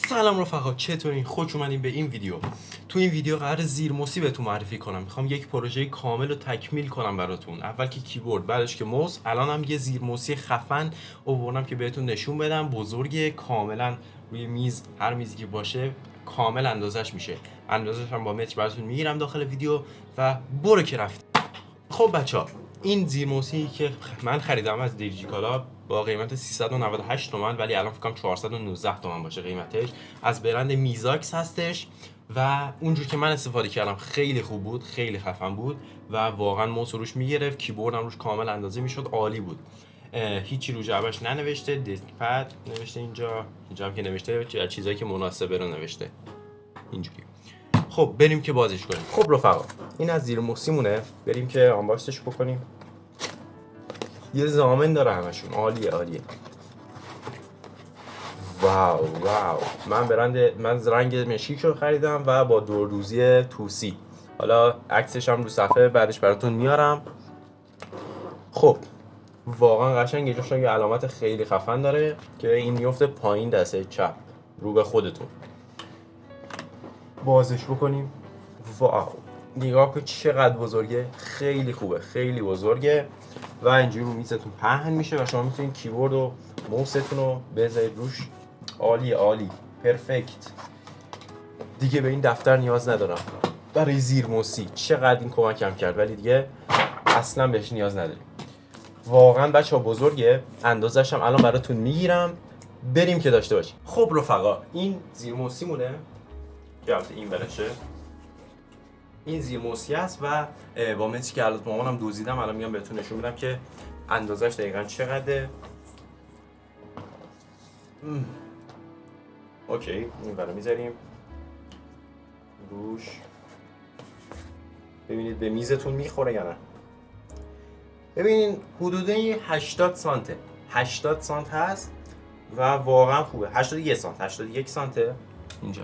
سلام رفقا، چطورین؟ خوش اومدین به این ویدیو. تو این ویدیو قرار زیرموسی بهتون معرفی کنم. میخوام یک پروژه کامل رو تکمیل کنم براتون. اول که کیبورد، بعدش که موس، الانم یه زیرموسی خفن آوردم که بهتون نشون بدم. بزرگه، کاملا روی میز، هر میزی که باشه کامل اندازش میشه. اندازش هم با متر براتون میگیرم داخل ویدیو و برو که رفت. خب بچه‌ها، این زیرموسی که من خریدم از دیجیکالا با قیمت 398 تومن، ولی الان فکر کنم 419 تومن باشه قیمتش، از برند میزاکس هستش و اونجور که من استفاده کردم خیلی خوب بود، خیلی خفن بود و واقعا موس روش میگرفت، کیبوردم روش کامل اندازه میشد، عالی بود. هیچی رو جعبش ننوشته، دیسک پد نوشته اینجا هم که نوشته چیزایی که مناسبه رو نوشته اینجوری. خب بریم که بازش کنیم. خب رفقا، این از زیر موسیمونه، بریم که آنباکسش بکنیم. یه ضامن داره همشون، عالیه. واو من رنگ مشیک رو خریدم و با دوردوزی توسی. حالا عکسش هم رو صفحه بعدش براتون میارم. خب واقعا قشنگه، جاشون یه علامت خیلی خفن داره که این میفته پایین دسته چپ رو به خودتون. بازش بکنیم. واو، نگاه کن چقدر بزرگه، خیلی خوبه، خیلی بزرگه و اینجوری رو میزتون پهن میشه و شما میتونید کیبورد و موستون رو بذارید روش. عالی پرفکت. دیگه به این دفتر نیاز ندارم برای زیرموسی. چقدر این کمکم کرد، ولی دیگه اصلا بهش نیاز نداریم. واقعا بچه‌ها بزرگه، اندازش هم الان براتون میگیرم. بریم که داشته باشیم. خب رفقا، این زیرموسی مونه که این برشه. این زیرموسی است و با متری که الان مامانم دوزیدم، الان میام بهتون نشون میدم که اندازش دقیقاً چقدره. اوکی، این برای میذاریم روش. ببینید به میزتون میخوره یا نه. ببینید حدوداً 80 سانته، 80 سانت هست و واقعا خوبه. 81 سانته اینجا،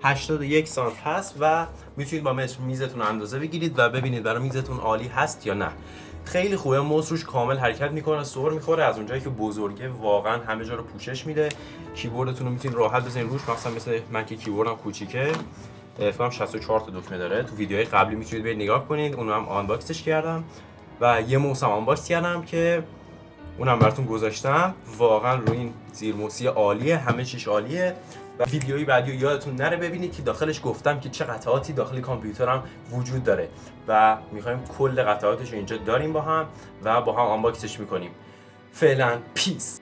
81 سانت هست و میتونید با متر میزتون اندازه بگیرید و ببینید برای میزتون عالی هست یا نه. خیلی خوبه، موس روش کامل حرکت میکنه، سر میخوره. از اونجایی که بزرگه واقعا همه جا رو پوشش میده. کیبوردتون رو میتونید راحت بزنید روش، مثلا من که کیبوردم کوچیکه، فکر 64 تا دکمه داره. تو ویدیوهای قبلی میتونید برید نگاه کنید، اونو هم آنباکسش کردم و یه موس هم آنباکس کردم که اونم براتون گذاشتم. واقعا روی این زیرموسی عالیه، همه چیش عالیه و ویدیوی بعدی یادتون نره ببینید که داخلش گفتم که چه قطعاتی داخل کامپیوترم وجود داره و میخوایم کل قطعاتش رو اینجا داریم با هم و با هم آنباکسش میکنیم. فعلا پیس.